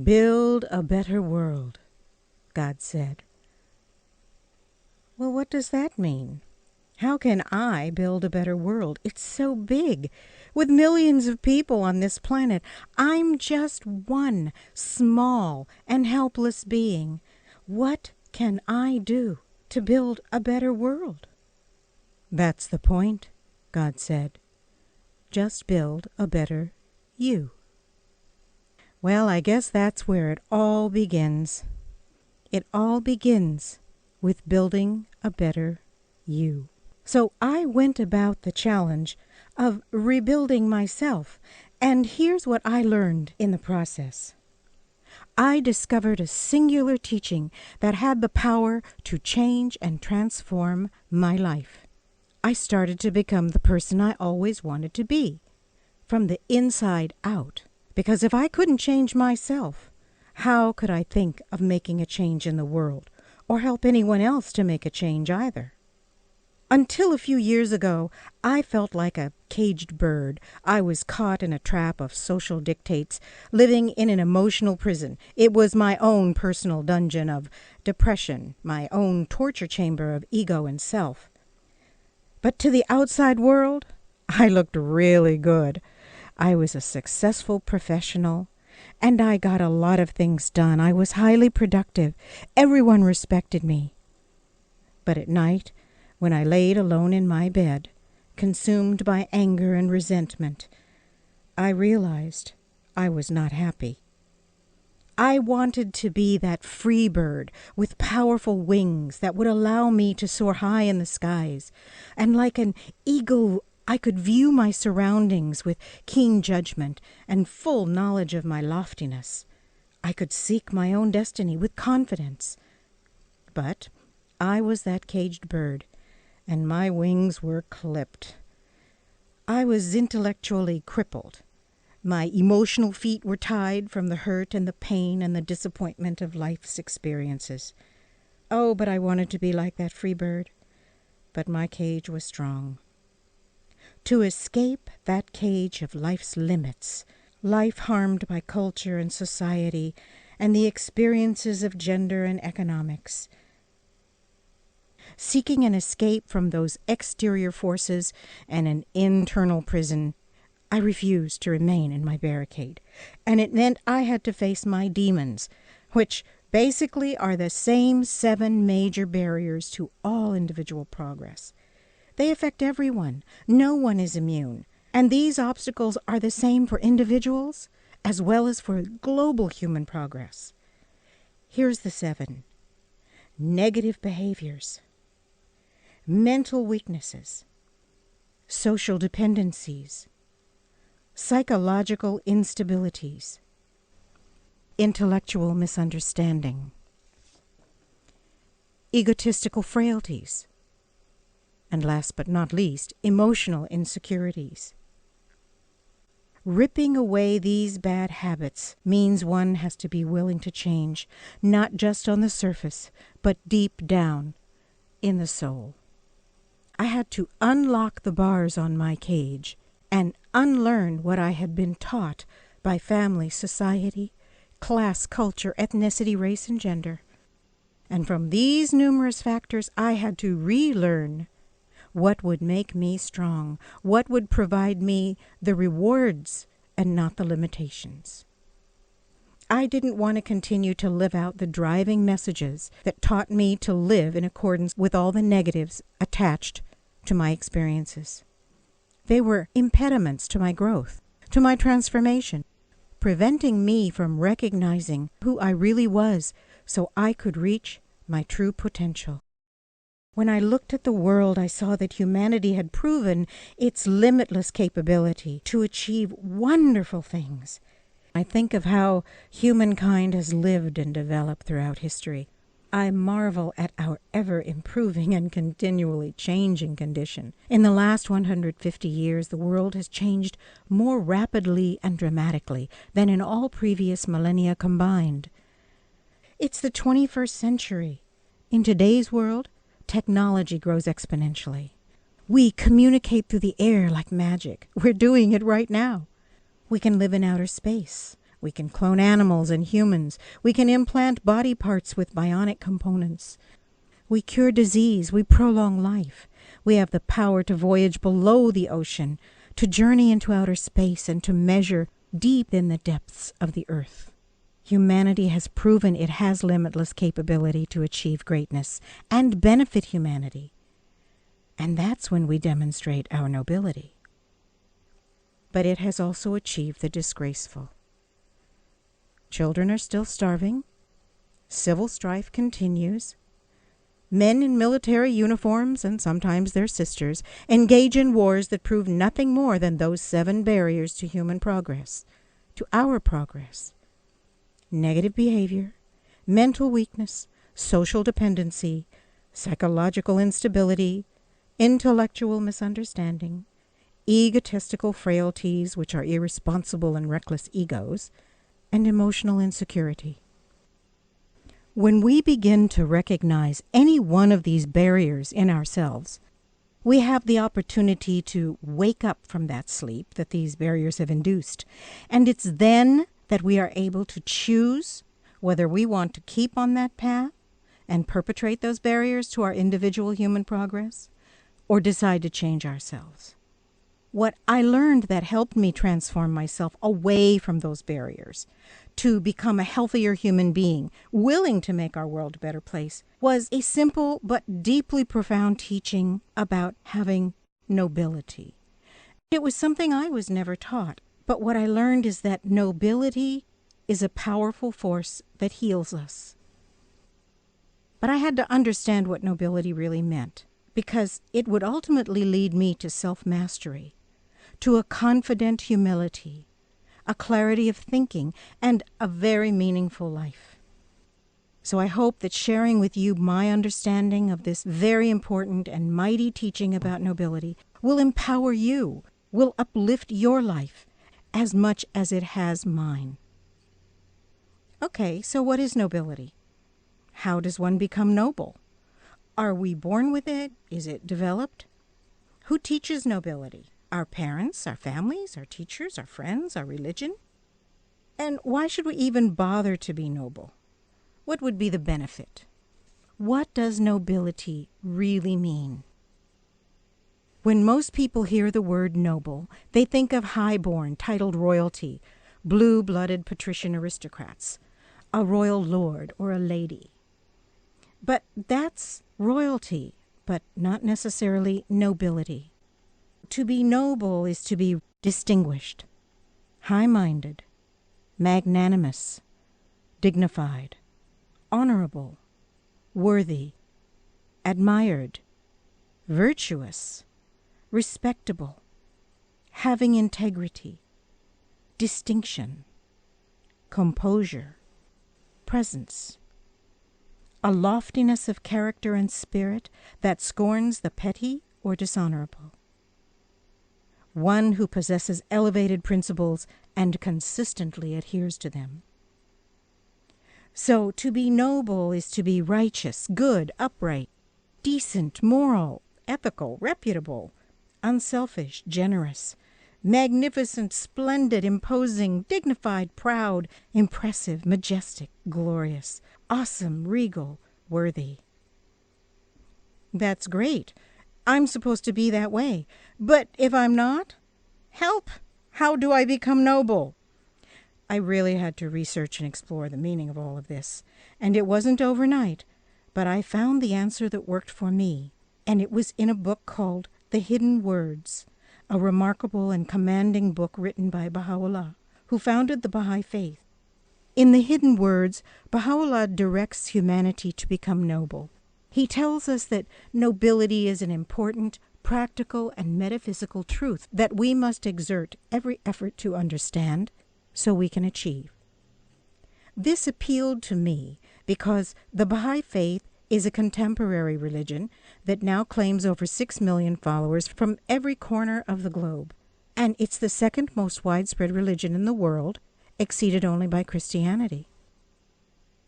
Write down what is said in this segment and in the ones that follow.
Build a better world, God said. Well, what does that mean? How can I build a better world? It's so big. With millions of people on this planet, I'm just one small and helpless being. What can I do to build a better world? That's the point, God said. Just build a better you. Well, I guess that's where it all begins. It all begins with building a better you. So I went about the challenge of rebuilding myself, and here's what I learned in the process. I discovered a singular teaching that had the power to change and transform my life. I started to become the person I always wanted to be, from the inside out. Because if I couldn't change myself, how could I think of making a change in the world, or help anyone else to make a change either? Until a few years ago, I felt like a caged bird. I was caught in a trap of social dictates, living in an emotional prison. It was my own personal dungeon of depression, my own torture chamber of ego and self. But to the outside world, I looked really good. I was a successful professional, and I got a lot of things done. I was highly productive. Everyone respected me. But at night, when I laid alone in my bed, consumed by anger and resentment, I realized I was not happy. I wanted to be that free bird with powerful wings that would allow me to soar high in the skies, and like an eagle I could view my surroundings with keen judgment and full knowledge of my loftiness. I could seek my own destiny with confidence. But I was that caged bird, and my wings were clipped. I was intellectually crippled. My emotional feet were tied from the hurt and the pain and the disappointment of life's experiences. Oh, but I wanted to be like that free bird. But my cage was strong. To escape that cage of life's limits, life harmed by culture and society, and the experiences of gender and economics. Seeking an escape from those exterior forces and an internal prison, I refused to remain in my barricade, and it meant I had to face my demons, which basically are the same 7 major barriers to all individual progress. They affect everyone. No one is immune. And these obstacles are the same for individuals as well as for global human progress. Here's the 7. Negative behaviors, mental weaknesses, social dependencies, psychological instabilities, intellectual misunderstanding, egotistical frailties, and last but not least, emotional insecurities. Ripping away these bad habits means one has to be willing to change, not just on the surface, but deep down in the soul. I had to unlock the bars on my cage and unlearn what I had been taught by family, society, class, culture, ethnicity, race, and gender. And from these numerous factors, I had to relearn what would make me strong, what would provide me the rewards and not the limitations. I didn't want to continue to live out the driving messages that taught me to live in accordance with all the negatives attached to my experiences. They were impediments to my growth, to my transformation, preventing me from recognizing who I really was so I could reach my true potential. When I looked at the world, I saw that humanity had proven its limitless capability to achieve wonderful things. I think of how humankind has lived and developed throughout history. I marvel at our ever-improving and continually changing condition. In the last 150 years, the world has changed more rapidly and dramatically than in all previous millennia combined. It's the 21st century. In today's world, technology grows exponentially. We communicate through the air like magic. We're doing it right now. We can live in outer space. We can clone animals and humans. We can implant body parts with bionic components. We cure disease. We prolong life. We have the power to voyage below the ocean, to journey into outer space, and to measure deep in the depths of the earth. Humanity has proven it has limitless capability to achieve greatness and benefit humanity. And that's when we demonstrate our nobility. But it has also achieved the disgraceful. Children are still starving. Civil strife continues. Men in military uniforms, and sometimes their sisters, engage in wars that prove nothing more than those 7 barriers to human progress, to our progress. Negative behavior, mental weakness, social dependency, psychological instability, intellectual misunderstanding, egotistical frailties, which are irresponsible and reckless egos, and emotional insecurity. When we begin to recognize any one of these barriers in ourselves, we have the opportunity to wake up from that sleep that these barriers have induced. And it's then that we are able to choose whether we want to keep on that path and perpetrate those barriers to our individual human progress, or decide to change ourselves. What I learned that helped me transform myself away from those barriers to become a healthier human being, willing to make our world a better place, was a simple but deeply profound teaching about having nobility. It was something I was never taught, but what I learned is that nobility is a powerful force that heals us. But I had to understand what nobility really meant, because it would ultimately lead me to self-mastery, to a confident humility, a clarity of thinking, and a very meaningful life. So I hope that sharing with you my understanding of this very important and mighty teaching about nobility will empower you, will uplift your life as much as it has mine. Okay, so what is nobility? How does one become noble? Are we born with it? Is it developed? Who teaches nobility? Our parents, our families, our teachers, our friends, our religion? And why should we even bother to be noble? What would be the benefit? What does nobility really mean? When most people hear the word noble, they think of high-born, titled royalty, blue-blooded patrician aristocrats, a royal lord or a lady. But that's royalty, but not necessarily nobility. To be noble is to be distinguished, high-minded, magnanimous, dignified, honorable, worthy, admired, virtuous, respectable, having integrity, distinction, composure, presence, a loftiness of character and spirit that scorns the petty or dishonorable. One who possesses elevated principles and consistently adheres to them. So to be noble is to be righteous, good, upright, decent, moral, ethical, reputable, unselfish, generous, magnificent, splendid, imposing, dignified, proud, impressive, majestic, glorious, awesome, regal, worthy. That's great. I'm supposed to be that way. But if I'm not, help! How do I become noble? I really had to research and explore the meaning of all of this. And it wasn't overnight, but I found the answer that worked for me. And it was in a book called The Hidden Words, a remarkable and commanding book written by Baha'u'llah, who founded the Baha'i Faith. In The Hidden Words, Baha'u'llah directs humanity to become noble. He tells us that nobility is an important, practical, and metaphysical truth that we must exert every effort to understand so we can achieve. This appealed to me because the Baha'i Faith is a contemporary religion that now claims over 6 million followers from every corner of the globe. And it's the second most widespread religion in the world, exceeded only by Christianity.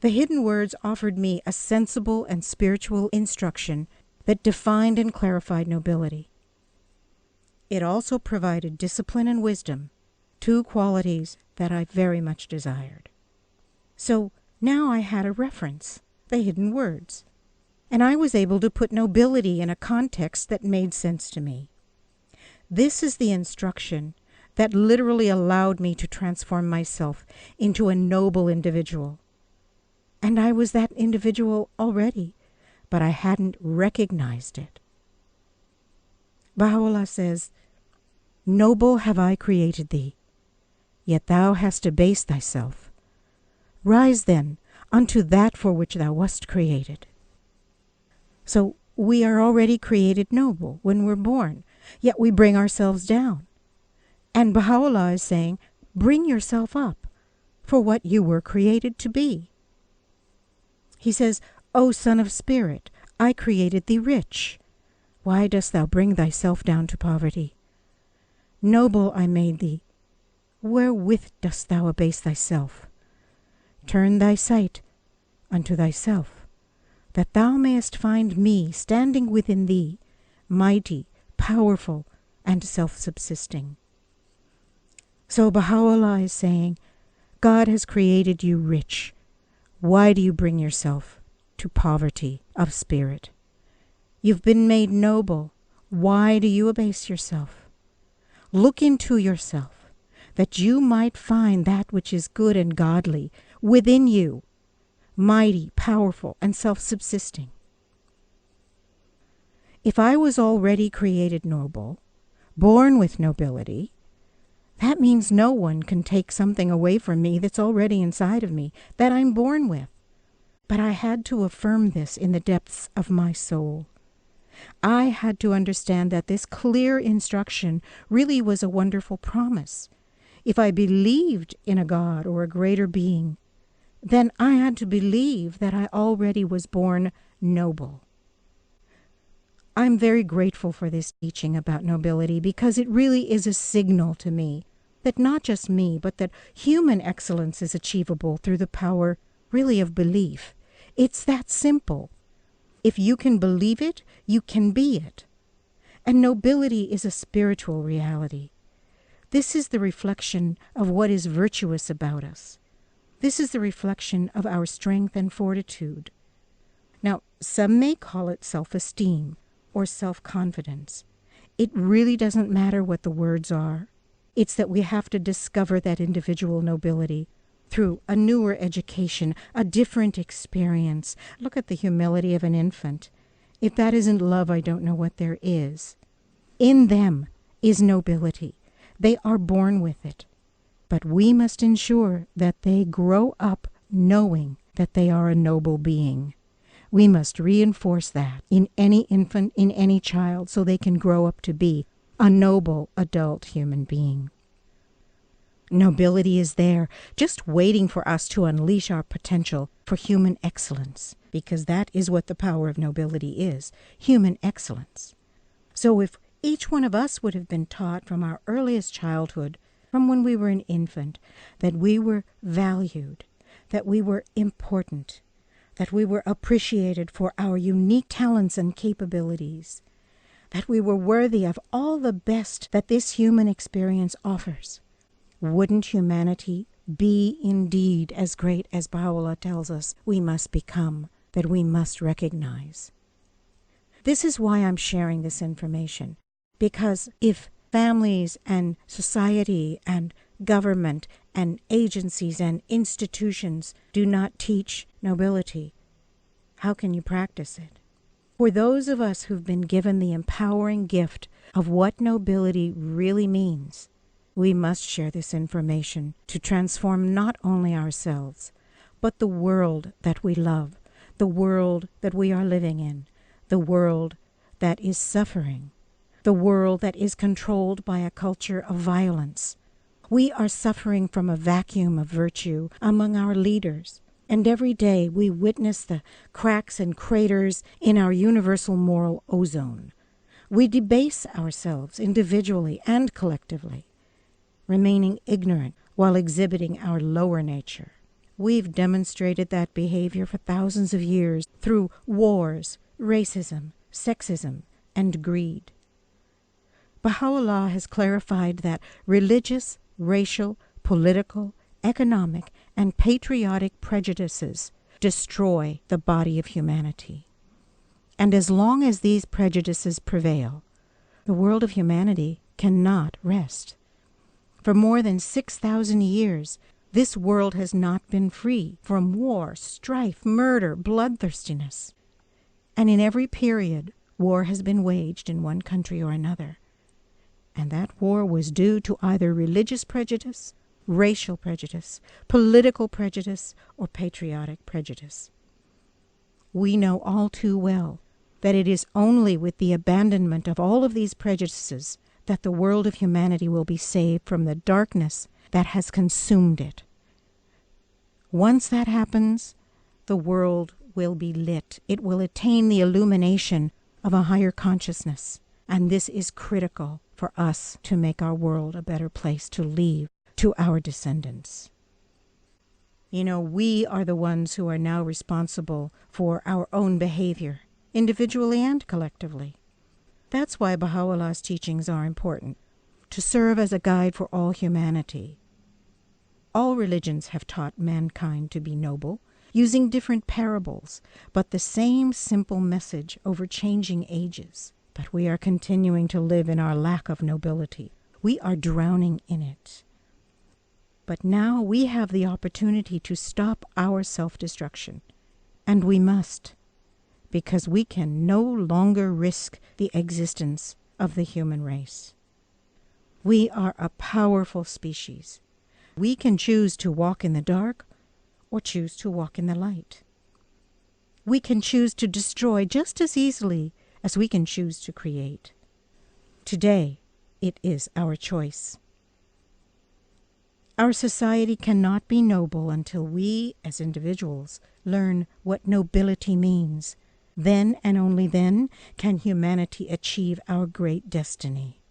The Hidden Words offered me a sensible and spiritual instruction that defined and clarified nobility. It also provided discipline and wisdom two qualities that I very much desired. So now I had a reference, the hidden words, and I was able to put nobility in a context that made sense to me. This is the instruction that literally allowed me to transform myself into a noble individual. And I was that individual already, but I hadn't recognized it. Baha'u'llah says, "Noble have I created thee, yet thou hast abased thyself. Rise then unto that for which thou wast created." So we are already created noble when we're born, yet we bring ourselves down. And Baha'u'llah is saying, bring yourself up for what you were created to be. He says, "O son of spirit, I created thee rich. Why dost thou bring thyself down to poverty? Noble I made thee. Wherewith dost thou abase thyself? Turn thy sight unto thyself, that thou mayest find me standing within thee, mighty, powerful, and self-subsisting." So Baha'u'llah is saying, God has created you rich. Why do you bring yourself to poverty of spirit? You've been made noble. Why do you abase yourself? Look into yourself, that you might find that which is good and godly within you, mighty, powerful, and self-subsisting. If I was already created noble, born with nobility, that means no one can take something away from me that's already inside of me, that I'm born with. But I had to affirm this in the depths of my soul. I had to understand that this clear instruction really was a wonderful promise. If I believed in a God or a greater being, then I had to believe that I already was born noble. I'm very grateful for this teaching about nobility because it really is a signal to me that not just me, but that human excellence is achievable through the power really of belief. It's that simple. If you can believe it, you can be it. And nobility is a spiritual reality. This is the reflection of what is virtuous about us. This is the reflection of our strength and fortitude. Now, some may call it self-esteem or self-confidence. It really doesn't matter what the words are. It's that we have to discover that individual nobility through a newer education, a different experience. Look at the humility of an infant. If that isn't love, I don't know what there is. In them is nobility. They are born with it. But we must ensure that they grow up knowing that they are a noble being. We must reinforce that in any infant, in any child, so they can grow up to be a noble adult human being. Nobility is there, just waiting for us to unleash our potential for human excellence, because that is what the power of nobility is, human excellence. So if each one of us would have been taught from our earliest childhood, from when we were an infant, that we were valued, that we were important, that we were appreciated for our unique talents and capabilities, that we were worthy of all the best that this human experience offers, wouldn't humanity be indeed as great as Baha'u'llah tells us we must become, that we must recognize? This is why I'm sharing this information, because if families and society and government and agencies and institutions do not teach nobility, how can you practice it? For those of us who've been given the empowering gift of what nobility really means, we must share this information to transform not only ourselves, but the world that we love, the world that we are living in, the world that is suffering, the world that is controlled by a culture of violence. We are suffering from a vacuum of virtue among our leaders, and every day we witness the cracks and craters in our universal moral ozone. We debase ourselves individually and collectively, remaining ignorant while exhibiting our lower nature. We've demonstrated that behavior for thousands of years through wars, racism, sexism, and greed. Baha'u'llah has clarified that religious racial, political, economic, and patriotic prejudices destroy the body of humanity. And as long as these prejudices prevail, the world of humanity cannot rest. For more than 6,000 years, this world has not been free from war, strife, murder, bloodthirstiness. And in every period, war has been waged in one country or another. And that war was due to either religious prejudice, racial prejudice, political prejudice, or patriotic prejudice. We know all too well that it is only with the abandonment of all of these prejudices that the world of humanity will be saved from the darkness that has consumed it. Once that happens, the world will be lit. It will attain the illumination of a higher consciousness. And this is critical for us to make our world a better place to leave to our descendants. You know, we are the ones who are now responsible for our own behavior, individually and collectively. That's why Baha'u'llah's teachings are important, to serve as a guide for all humanity. All religions have taught mankind to be noble, using different parables, but the same simple message over changing ages. But we are continuing to live in our lack of nobility. We are drowning in it. But now we have the opportunity to stop our self-destruction. And we must, because we can no longer risk the existence of the human race. We are a powerful species. We can choose to walk in the dark or choose to walk in the light. We can choose to destroy just as easily as we can choose to create. Today, it is our choice. Our society cannot be noble until we, as individuals, learn what nobility means. Then and only then can humanity achieve our great destiny.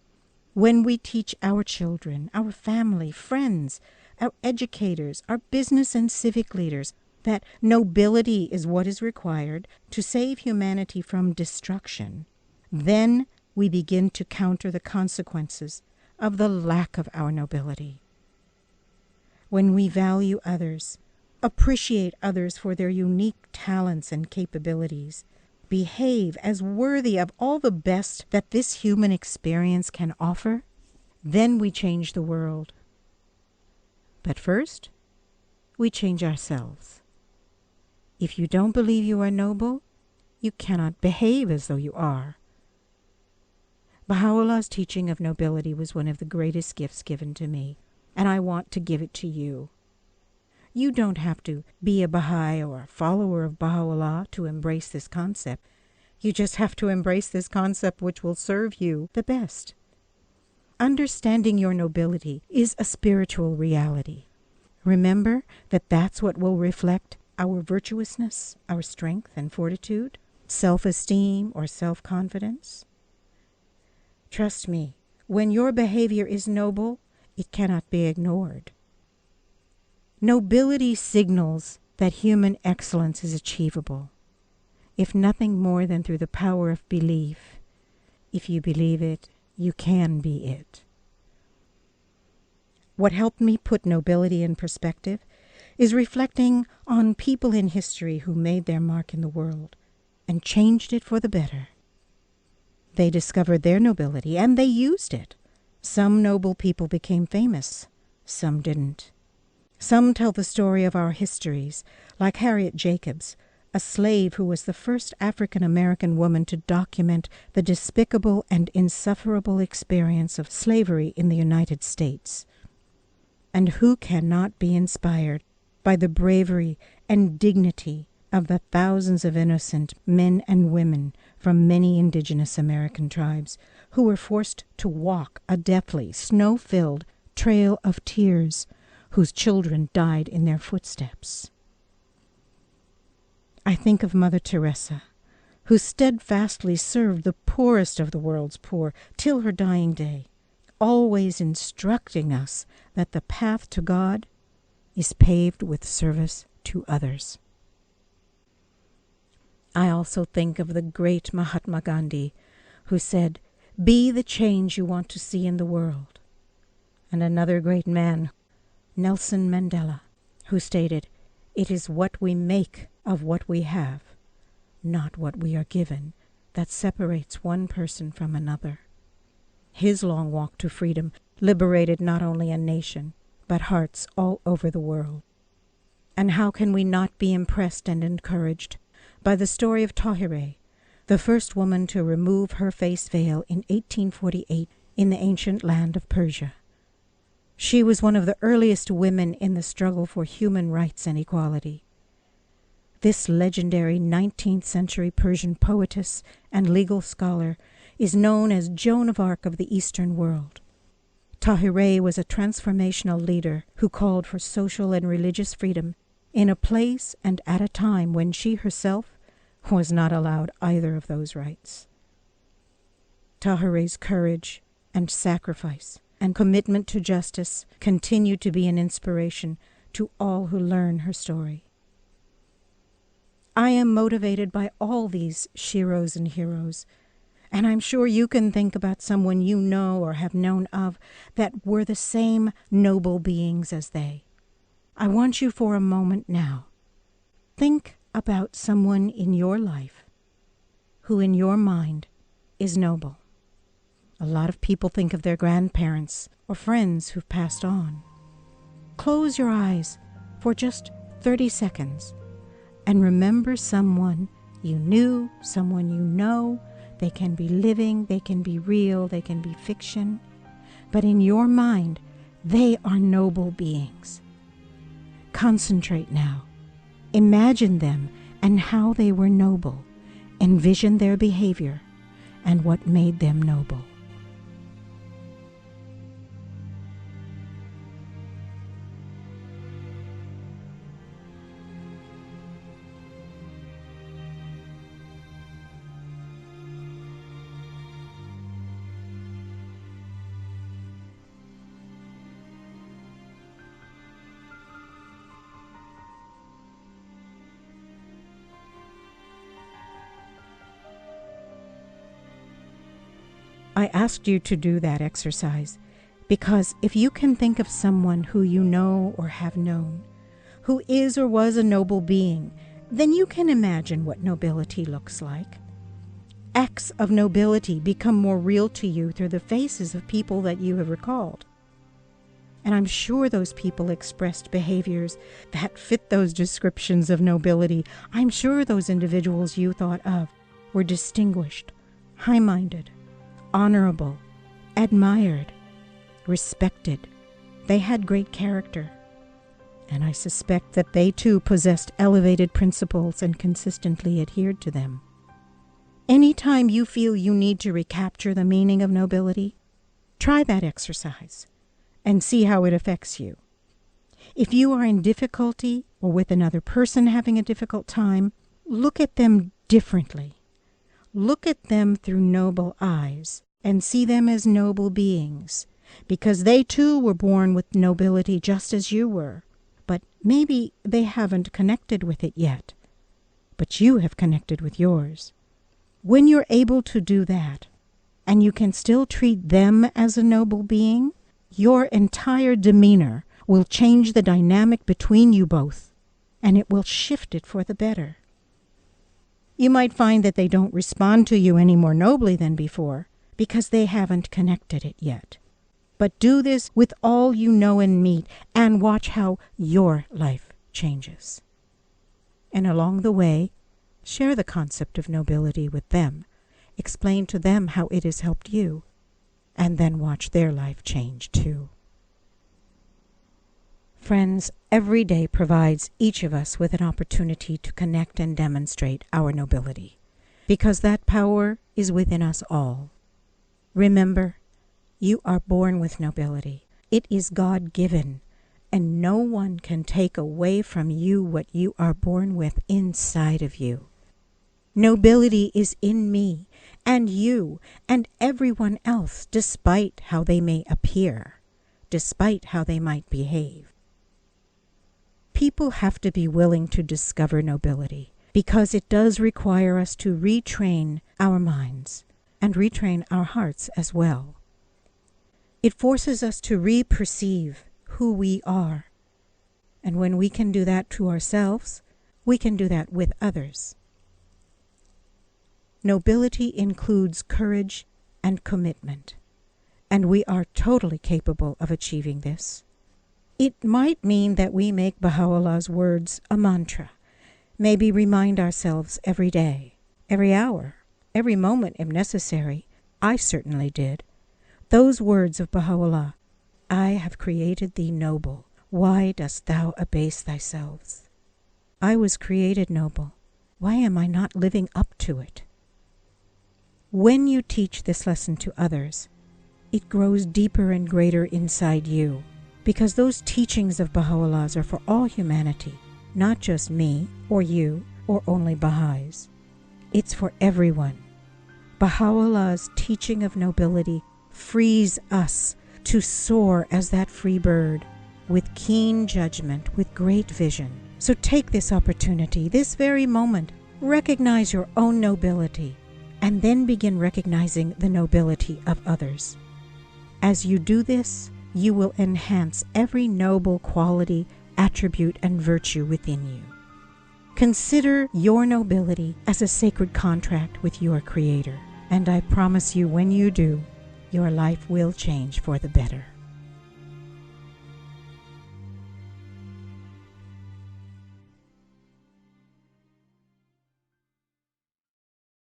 When we teach our children, our family, friends, our educators, our business and civic leaders that nobility is what is required to save humanity from destruction, then we begin to counter the consequences of the lack of our nobility. When we value others, appreciate others for their unique talents and capabilities, behave as worthy of all the best that this human experience can offer, then we change the world. But first, we change ourselves. If you don't believe you are noble, you cannot behave as though you are. Baha'u'llah's teaching of nobility was one of the greatest gifts given to me, and I want to give it to you. You don't have to be a Baha'i or a follower of Baha'u'llah to embrace this concept. You just have to embrace this concept which will serve you the best. Understanding your nobility is a spiritual reality. Remember that that's what will reflect our virtuousness, our strength and fortitude, self-esteem or self-confidence. Trust me, when your behavior is noble, it cannot be ignored. Nobility signals that human excellence is achievable, if nothing more than through the power of belief. If you believe it, you can be it. What helped me put nobility in perspective is reflecting on people in history who made their mark in the world and changed it for the better. They discovered their nobility and they used it. Some noble people became famous, some didn't. Some tell the story of our histories, like Harriet Jacobs, a slave who was the first African-American woman to document the despicable and insufferable experience of slavery in the United States. And who cannot be inspired by the bravery and dignity of the thousands of innocent men and women from many indigenous American tribes who were forced to walk a deathly, snow-filled trail of tears, whose children died in their footsteps. I think of Mother Teresa, who steadfastly served the poorest of the world's poor till her dying day, always instructing us that the path to God is paved with service to others. I also think of the great Mahatma Gandhi, who said, "Be the change you want to see in the world." And another great man, Nelson Mandela, who stated, "It is what we make of what we have, not what we are given, that separates one person from another." His long walk to freedom liberated not only a nation, but hearts all over the world. And how can we not be impressed and encouraged by the story of Tahereh, the first woman to remove her face veil in 1848 in the ancient land of Persia? She was one of the earliest women in the struggle for human rights and equality. This legendary 19th century Persian poetess and legal scholar is known as Joan of Arc of the Eastern world. Tahereh was a transformational leader who called for social and religious freedom in a place and at a time when she herself was not allowed either of those rights. Tahereh's courage and sacrifice and commitment to justice continue to be an inspiration to all who learn her story. I am motivated by all these sheroes and heroes, and I'm sure you can think about someone you know or have known of that were the same noble beings as they. I want you for a moment now. Think about someone in your life who in your mind is noble. A lot of people think of their grandparents or friends who've passed on. Close your eyes for just 30 seconds and remember someone you knew, someone you know. They can be living, they can be real, they can be fiction. But in your mind, they are noble beings. Concentrate now. Imagine them and how they were noble. Envision their behavior and what made them noble. I asked you to do that exercise because if you can think of someone who you know or have known, who is or was a noble being, then you can imagine what nobility looks like. Acts of nobility become more real to you through the faces of people that you have recalled. And I'm sure those people expressed behaviors that fit those descriptions of nobility. I'm sure those individuals you thought of were distinguished, high-minded, honorable, admired, respected. They had great character. And I suspect that they too possessed elevated principles and consistently adhered to them. Anytime you feel you need to recapture the meaning of nobility, try that exercise and see how it affects you. If you are in difficulty or with another person having a difficult time, look at them differently. Look at them through noble eyes and see them as noble beings, because they too were born with nobility just as you were, but maybe they haven't connected with it yet, but you have connected with yours. When you're able to do that, and you can still treat them as a noble being, your entire demeanor will change the dynamic between you both, and it will shift it for the better. You might find that they don't respond to you any more nobly than before, because they haven't connected it yet. But do this with all you know and meet, and watch how your life changes. And along the way, share the concept of nobility with them. Explain to them how it has helped you, and then watch their life change too. Friends, every day provides each of us with an opportunity to connect and demonstrate our nobility, because that power is within us all. Remember, you are born with nobility. It is God-given, and no one can take away from you what you are born with inside of you. Nobility is in me, and you, and everyone else, despite how they may appear, despite how they might behave. People have to be willing to discover nobility, because it does require us to retrain our minds and retrain our hearts as well. It forces us to re-perceive who we are. And when we can do that to ourselves, we can do that with others. Nobility includes courage and commitment, and we are totally capable of achieving this. It might mean that we make Baha'u'llah's words a mantra, maybe remind ourselves every day, every hour, every moment if necessary. I certainly did. Those words of Baha'u'llah, I have created thee noble, why dost thou abase thyself? I was created noble, why am I not living up to it? When you teach this lesson to others, it grows deeper and greater inside you, because those teachings of Baha'u'llah's are for all humanity, not just me or you or only Baha'is. It's for everyone. Baha'u'llah's teaching of nobility frees us to soar as that free bird, with keen judgment, with great vision. So take this opportunity, this very moment, recognize your own nobility, and then begin recognizing the nobility of others. As you do this, you will enhance every noble quality, attribute, and virtue within you. Consider your nobility as a sacred contract with your Creator, and I promise you when you do, your life will change for the better.